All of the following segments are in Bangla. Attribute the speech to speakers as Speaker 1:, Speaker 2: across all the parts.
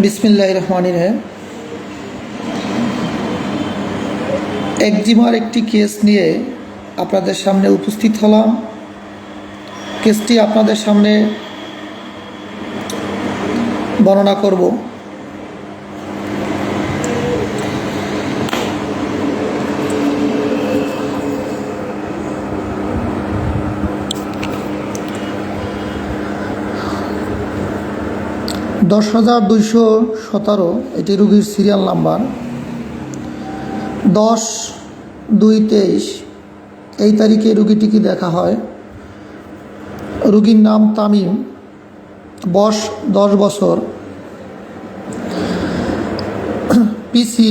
Speaker 1: বিসমিল্লাহির রহমানির রহিম। একজিমার একটি কেস নিয়ে আপনাদের সামনে উপস্থিত হলাম। কেসটি আপনাদের সামনে বর্ণনা করব। $10,217 এটি রোগীর সিরিয়াল নাম্বার। 10/2/23 এই তারিখে রুগীটিকে দেখা হয়। রুগীর নাম তামিম, বয়স 10 বছর, পিসি,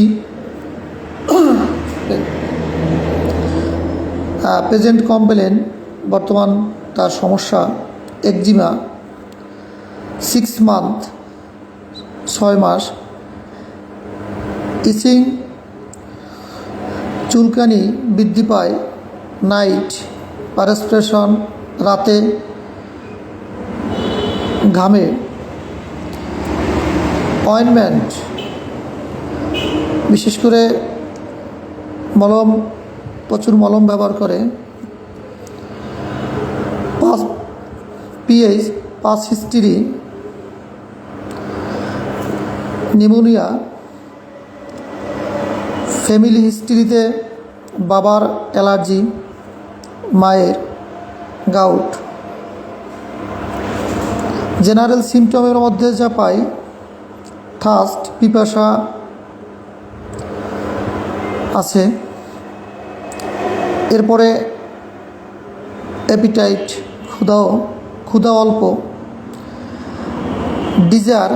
Speaker 1: প্রেজেন্ট কমপ্লেন, বর্তমান তার সমস্যা একজিমা, 6 মান্থ 6 মাস, ইচিং, চুলকানি বৃদ্ধি পায়, নাইট পারস্পিরেশন, রাতে ঘামে, অয়েনমেন্ট বিশেষ করে মলম, প্রচুর মলম ব্যবহার করে, PH, past history, pneumonia, family হিস্ট্রিতে বাবার অ্যালার্জি, মায়ের গাউট। জেনারেল সিমটমের মধ্যে যা পাই, থার্স্ট, পিপাসা আছে, এরপরে অ্যাপিটাইট, ক্ষুধা অল্প, ডিজায়ার,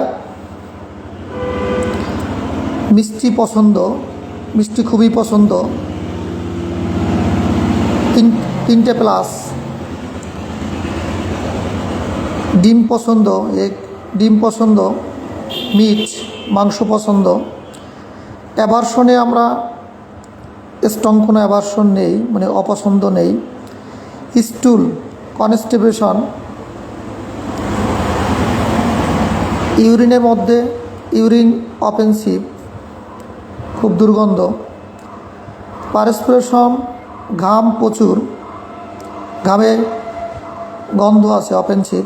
Speaker 1: মিষ্টি পছন্দ, মিষ্টি খুবই পছন্দ, 3টে প্লাস, ডিম পছন্দ, ডিম পছন্দ, মিট, মাংস পছন্দ। অ্যাভারশনে আমরা স্ট্রং কোনো অ্যাভারশন নেই, মানে অপছন্দ নেই। স্টুল, কনস্টিপেশন, ইউরিনের মধ্যে ইউরিন অফেন্সিভ, খুব দুর্গন্ধ। পারস্পিরেশন, ঘাম প্রচুর, ঘামে গন্ধ আছে, offensive.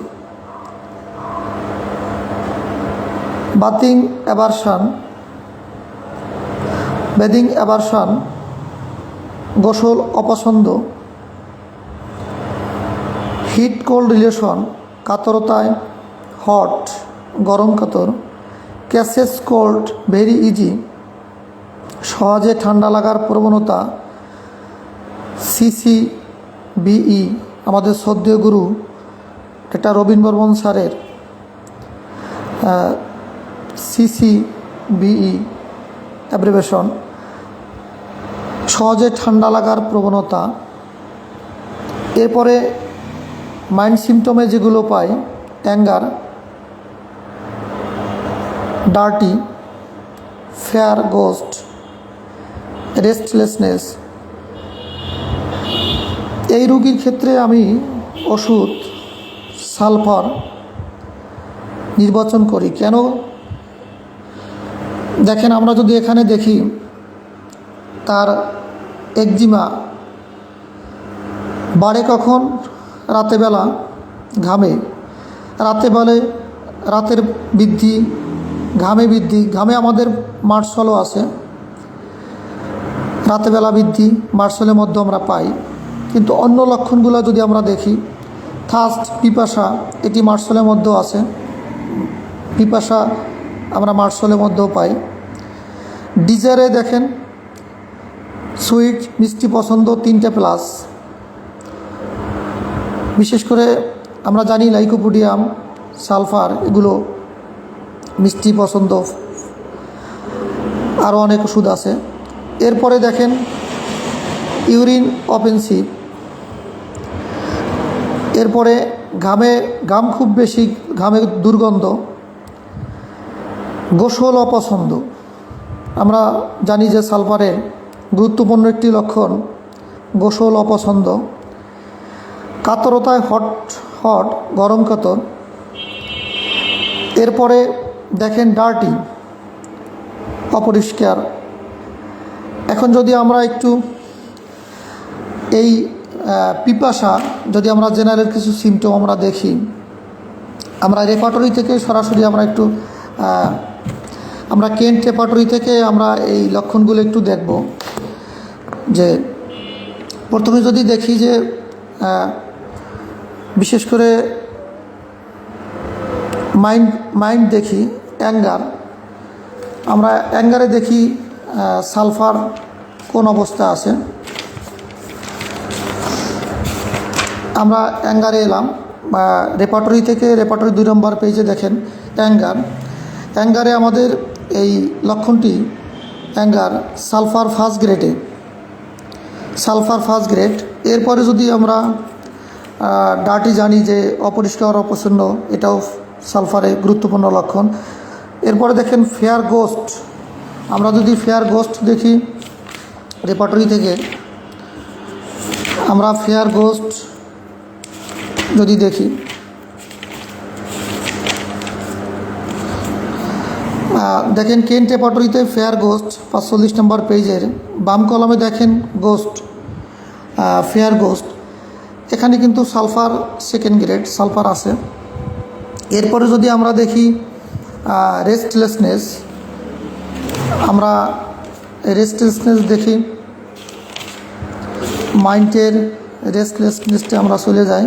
Speaker 1: Bathing aversion, bathing aversion, গোসল অপছন্দ। হিট কোল্ড রিলেশন, কাতরতায় হট, গরম কাতর। ক্যাসেস কোল্ড ভেরি ইজি, সহজে ঠান্ডা লাগার প্রবণতা। CCBE, আমাদের শ্রদ্ধেয় গুরু এটা রবীন বর্মন স্যারের CCBE অ্যাব্রিভিয়েশন, সহজে ঠান্ডা লাগার প্রবণতা। এরপরে মাইন্ড সিমটমে যেগুলো পাই, anger, dirty, fear ghost, restlessness. এই রোগীর ক্ষেত্রে আমি ওষুধ সালফার নির্বাচন করি। কেন দেখেন, আমরা যদি এখানে দেখি তার একজিমা বাড়ে কখন? রাতেবেলা ঘামে, রাতের বৃদ্ধি, ঘামে বৃদ্ধি, ঘামে আমাদের মার্শলও আছে, রাতেবেলা বৃদ্ধি মার্শলের মধ্যে আমরা পাই। কিন্তু অন্য লক্ষণগুলো যদি আমরা দেখি, থার্স্ট, পিপাসা, এটি মার্শলের মধ্যেও আছে, পিপাসা আমরা মার্শলের মধ্যেও পাই। ডিজারে দেখেন সুইট, মিষ্টি পছন্দ, 3টে প্লাস। বিশেষ করে আমরা জানি লাইকোপোডিয়াম, সালফার, এগুলো মিষ্টি পছন্দ, আরও অনেক ওষুধ আছে। এরপরে দেখেন ইউরিন অফেন্সিভ, এরপরে ঘাম খুব বেশি, ঘামে দুর্গন্ধ, গোসল অপছন্দ। আমরা জানি যে সালফারের গুরুত্বপূর্ণ একটি লক্ষণ গোসল অপছন্দ। কাতরতায় হট, গরম কাতর। এরপরে দেখেন ডার্টি, অপরিষ্কার। এখন যদি আমরা একটু এই পিপাসা, যদি আমরা জেনারেল কিছু সিমটম আমরা দেখি, আমরা রেপার্টরি থেকে সরাসরি আমরা একটু আমরা কেন্ট রেপার্টরি থেকে আমরা এই লক্ষণগুলো একটু দেখব। যে প্রথমে যদি দেখি যে বিশেষ করে মাইন্ড দেখি, অ্যাঙ্গার, আমরা অ্যাঙ্গারে দেখি সালফার কোন অবস্থা আছে। আমরা অ্যাঙ্গারে এলাম রেপার্টরি থেকে, রেপার্টরি 2 নম্বর পেজে দেখেন অ্যাঙ্গারে আমাদের এই লক্ষণটি অ্যাঙ্গার সালফার ফার্স্ট গ্রেডে, সালফার ফার্স্ট গ্রেড। এরপরে যদি আমরা ডার্টি জানি যে অপরিষ্কার অপছন্দ, এটাও সালফারে গুরুত্বপূর্ণ লক্ষণ। এরপরে দেখেন ফেয়ার গোস্ট, আমরা যদি ফেয়ার গোস্ট দেখি রেপার্টরি থেকে, আমরা ফেয়ার গোস্ট যদি দেখি, দেখেন কেন্ট রেপার্টরিতে ফেয়ার গোস্ট 45 নম্বর পেজের বাম কলমে দেখেন গোস্ট, ফেয়ার গোস্ট, এখানে কিন্তু সালফার সেকেন্ড গ্রেড সালফার আছে। এরপরে যদি আমরা দেখি রেস্টলেসনেস, আমরা রেস্টলেসনেস দেখি, মাইন্ডের রেস্টলেসনেসটা আমরা চলে যাই,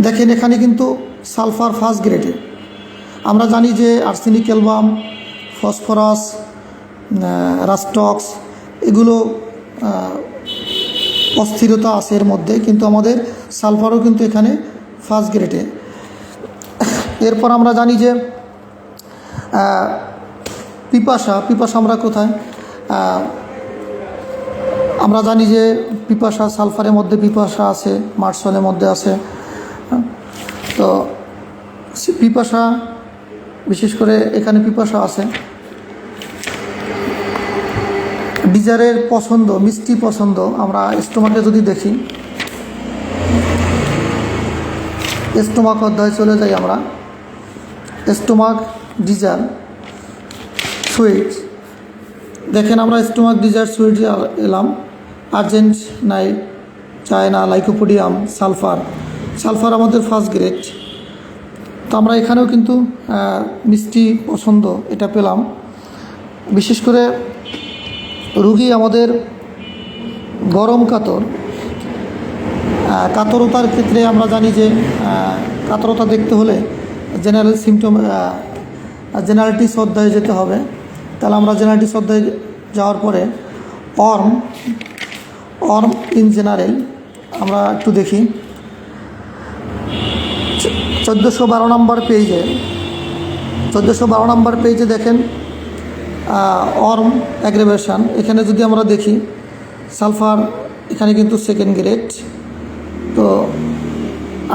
Speaker 1: দেখেন এখানে কিন্তু সালফার ফার্স্ট গ্রেডে। আমরা জানি যে আর্সেনিক অ্যালবাম, ফসফরাস, রাস্টক্স, এগুলো অস্থিরতা আছে এর মধ্যে, কিন্তু আমাদের সালফারও কিন্তু এখানে ফার্স্ট গ্রেডে। এরপর আমরা জানি যে পিপাসা আমরা কোথায়, আমরা জানি যে পিপাসা সালফারের মধ্যে পিপাসা আছে, মার্সলের মধ্যে আছে। তো পিপাসা বিশেষ করে এখানে পিপাসা আছে। ডিজারের পছন্দ, মিষ্টি পছন্দ, আমরা স্টোমাকে যদি দেখি, স্টোমাক অধ্যায় চলে যাই আমরা, স্টোমাক ডিজার সুইট, দেখেন আমরা স্টোমাক ডিজার সুইট এলাম, আর্জেন্টাইন, চায়না, লাইকোপোডিয়াম, সালফার আমাদের ফার্স্ট গ্রেড। তো আমরা এখানেও কিন্তু মিষ্টি পছন্দ এটা পেলাম। বিশেষ করে রুগী আমাদের গরম কাতরতার ক্ষেত্রে আমরা জানি যে কাতরতা দেখতে হলে জেনারেল সিমটম, জেনারেটিস অধ্যায়ে যেতে হবে। তাহলে আমরা জেনারেটিস অধ্যায়ে যাওয়ার পরে অর্ম ইন জেনারেল আমরা একটু দেখি 1412 নম্বর পেজে, 1412 নম্বর পেজে দেখেন অর্ম অ্যাগ্রেভেশন, এখানে যদি আমরা দেখি সালফার এখানে কিন্তু সেকেন্ড গ্রেড। তো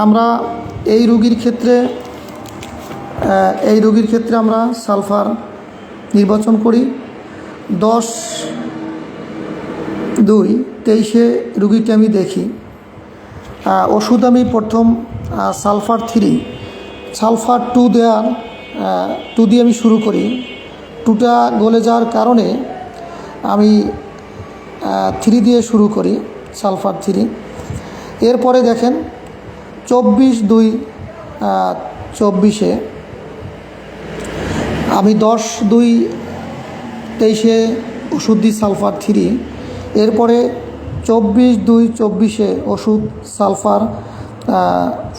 Speaker 1: আমরা এই রোগীর ক্ষেত্রে আমরা সালফার নির্বাচন করি। 10/2/23 রুগীটি আমি দেখি, ওষুধ আমি প্রথম সালফার 3, সালফার 2 দিয়ে আমি শুরু করি। 2টা গলে যাওয়ার কারণে আমি 3 দিয়ে শুরু করি, সালফার 3। এরপরে দেখেন 24/2/24 আমি 10/2/23 ওষুধ দিই সালফার 3। এরপরে 24/2/24 ওষুধ সালফার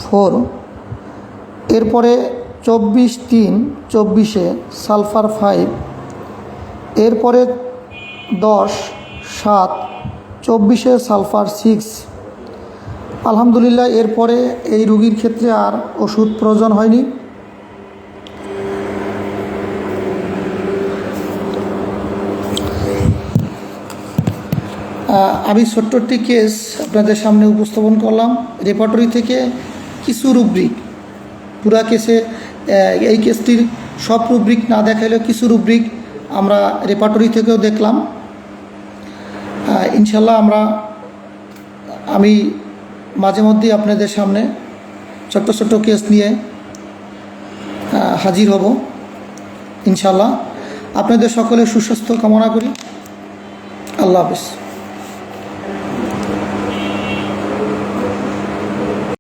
Speaker 1: 4। এরপরে 24/3/24 সালফার 5। এরপরে 10/7/24 সালফার 6। আলহামদুলিল্লাহ, এরপরে এই রোগীর ক্ষেত্রে আর ওষুধ প্রয়োজন হয়নি। আমি ছোট্ট একটি কেস আপনাদের সামনে উপস্থাপন করলাম রেপার্টরি থেকে, কিছু রুব্রিক, পুরা কেসে এই কেসটির সব রুব্রিক না দেখাইলেও কিছু রুব্রিক আমরা রেপার্টরি থেকেও দেখলাম। ইনশাল্লাহ আমি মাঝে মধ্যেই আপনাদের সামনে ছোট্ট কেস নিয়ে হাজির হব ইনশাল্লাহ। আপনাদের সকলের সুস্বাস্থ্য কামনা করি। আল্লাহ হাফিজ।